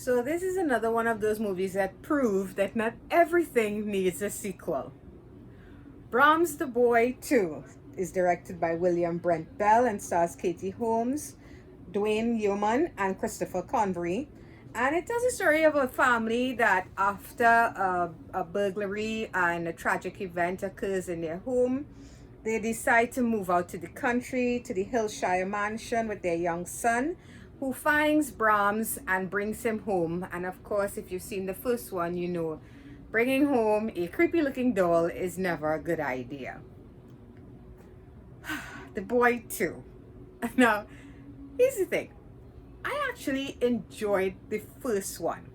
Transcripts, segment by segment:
So this is another one of those movies that prove that not everything needs a sequel. Brahms The Boy II is directed by William Brent Bell and stars Katie Holmes, Dwayne Yeoman, and Christopher Convery. And it tells a story of a family that after a burglary and a tragic event occurs in their home, they decide to move out to the country, to the Hillshire mansion with their young son, who finds Brahms and brings him home. And of course, if you've seen the first one, you know bringing home a creepy looking doll is never a good idea. The Boy II. Now, here's the thing. I actually enjoyed the first one.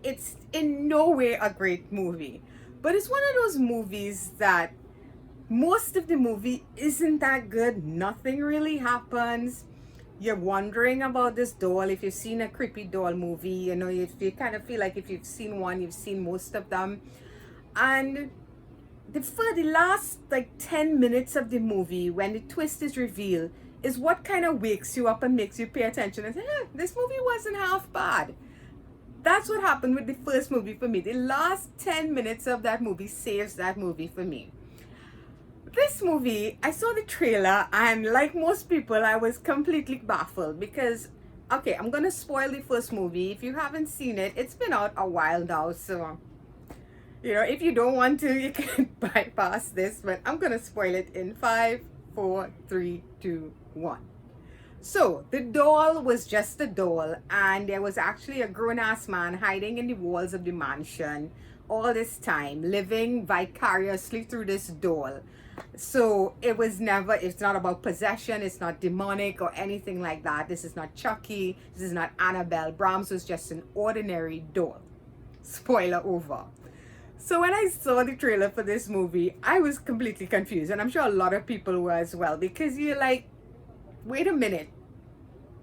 It's in no way a great movie, but it's one of those movies that most of the movie isn't that good. Nothing really happens. You're wondering about this doll. If you've seen a creepy doll movie, you know, you kind of feel like if you've seen one, you've seen most of them. And for the last like 10 minutes of the movie, when the twist is revealed, is what kind of wakes you up and makes you pay attention and say, this movie wasn't half bad. That's what happened with the first movie for me. The last 10 minutes of that movie saves that movie for me. This movie, I saw the trailer, and like most people, I was completely baffled because, okay, I'm gonna spoil the first movie. If you haven't seen it, it's been out a while now, so you know, if you don't want to, you can bypass this, but I'm gonna spoil it in 5, 4, 3, 2, 1. So the doll was just a doll, and there was actually a grown-ass man hiding in the walls of the mansion all this time, living vicariously through this doll. So it's not about possession, it's not demonic or anything like that. This is not Chucky, this is not Annabelle. Brahms was just an ordinary doll. Spoiler over. So when I saw the trailer for this movie, I was completely confused, and I'm sure a lot of people were as well, because you're like, wait a minute,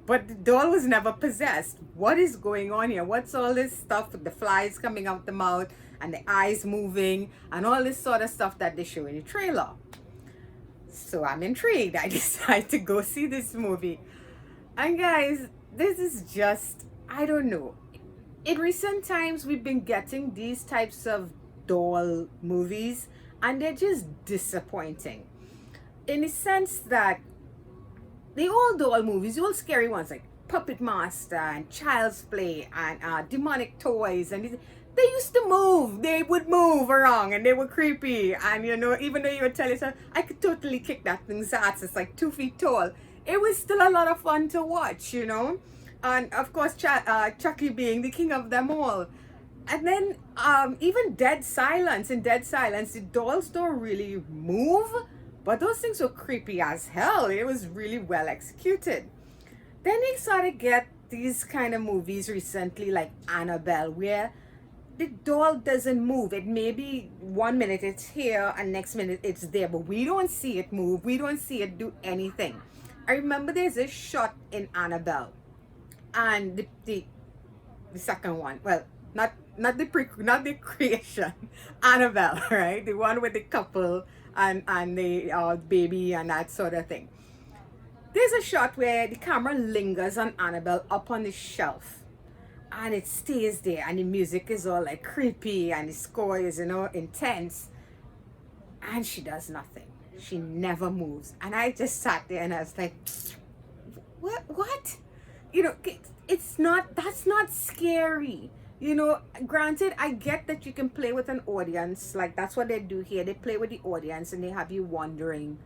but the doll was never possessed. What is going on here? What's all this stuff with the flies coming out the mouth and the eyes moving and all this sort of stuff that they show in the trailer? So I'm intrigued. I decided to go see this movie. And guys, this is just, I don't know. In recent times, we've been getting these types of doll movies, and they're just disappointing. In the sense that the old doll movies, the old scary ones like Puppet Master and Child's Play and Demonic Toys, and they used to move. They would move around and they were creepy. And you know, even though you would tell yourself, I could totally kick that thing's ass, it's like 2 feet tall, it was still a lot of fun to watch, you know. And of course, Chucky being the king of them all. And then even Dead Silence, in Dead Silence, the dolls don't really move, but those things were creepy as hell. It was really well executed. Then they started to get these kind of movies recently like Annabelle, where the doll doesn't move. It may be 1 minute it's here and next minute it's there, but we don't see it move. We don't see it do anything. I remember there's a shot in Annabelle, and the second one, well, not the creation, Annabelle, right? The one with the couple and the baby and that sort of thing. There's a shot where the camera lingers on Annabelle up on the shelf, and it stays there, and the music is all like creepy, and the score is, you know, intense, and she does nothing. She never moves. And I just sat there and I was like, what? You know, that's not scary. You know, granted, I get that you can play with an audience. Like, that's what they do here. They play with the audience and they have you wondering,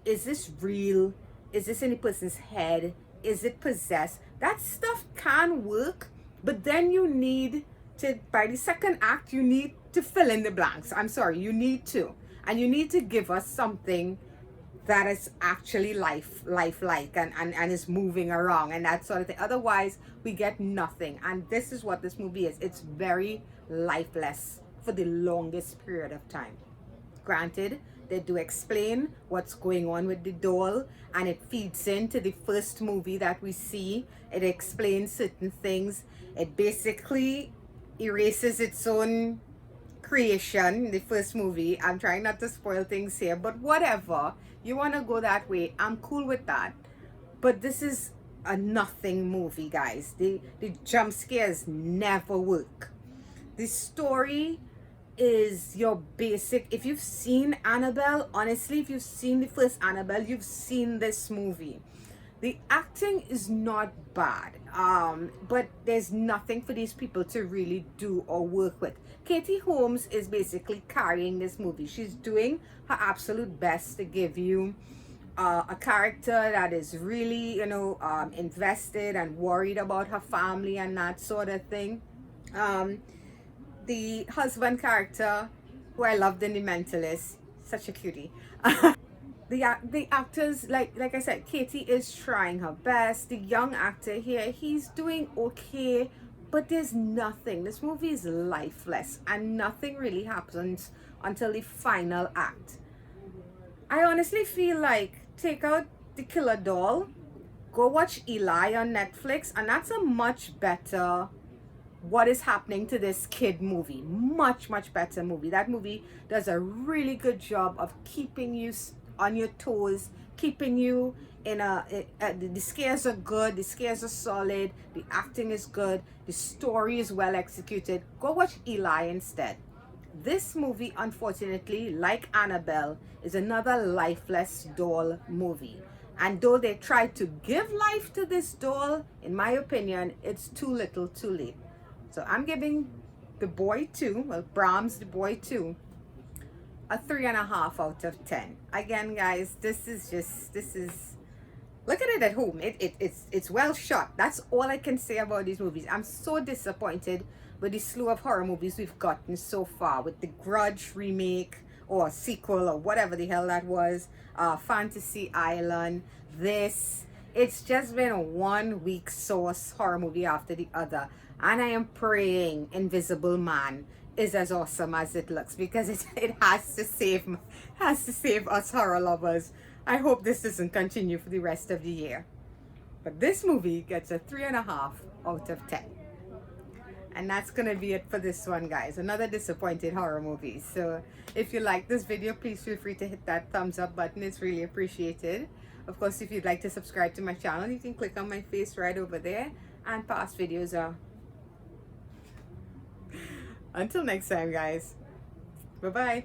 is this real? Is this in the person's head? Is it possessed? That stuff can work, but then you need to, by the second act, you need to fill in the blanks. I'm sorry, you need to. And you need to give us something that is actually lifelike and is moving around and that sort of thing. Otherwise, we get nothing. And this is what this movie is. It's very lifeless for the longest period of time. Granted, they do explain what's going on with the doll, and it feeds into the first movie that we see. It explains certain things. It basically erases its own creation, the first movie. I'm trying not to spoil things here, but whatever. You want to go that way, I'm cool with that. But this is a nothing movie, guys. The jump scares never work. The story is your basic. If you've seen Annabelle, honestly, if you've seen the first Annabelle, you've seen this movie. The acting is not bad, but there's nothing for these people to really do or work with. Katie Holmes is basically carrying this movie. She's doing her absolute best to give you a character that is really, invested and worried about her family and that sort of thing. Um, the husband character, who I loved in The Mentalist, such a cutie. The actors, like I said, Katie is trying her best. The young actor here, he's doing okay, but there's nothing. This movie is lifeless, and nothing really happens until the final act. I honestly feel like take out the killer doll, go watch Eli on Netflix, and that's a much better what is happening to this kid movie. Much better movie. That movie does a really good job of keeping you on your toes, keeping you in the scares are good, the scares are solid, the acting is good, the story is well executed. Go watch Eli instead. This movie, unfortunately, like Annabelle, is another lifeless doll movie. And though they tried to give life to this doll, in my opinion, it's too little too late. So I'm giving The Boy 2, well, Brahms The Boy 2, a 3.5 out of 10. Again, guys, this is look at it at home. It's well shot. That's all I can say about these movies. I'm so disappointed with the slew of horror movies we've gotten so far, with the Grudge remake or sequel or whatever the hell that was, Fantasy Island, this. It's just been a 1 week source horror movie after the other, and I am praying Invisible Man is as awesome as it looks, because it has to save us horror lovers. I hope this doesn't continue for the rest of the year. But this movie gets a 3.5 out of 10. And that's gonna be it for this one, guys. Another disappointed horror movie. So if you like this video, please feel free to hit that thumbs up button. It's really appreciated. Of course, if you'd like to subscribe to my channel, you can click on my face right over there, and past videos are. Until next time, guys. Bye bye.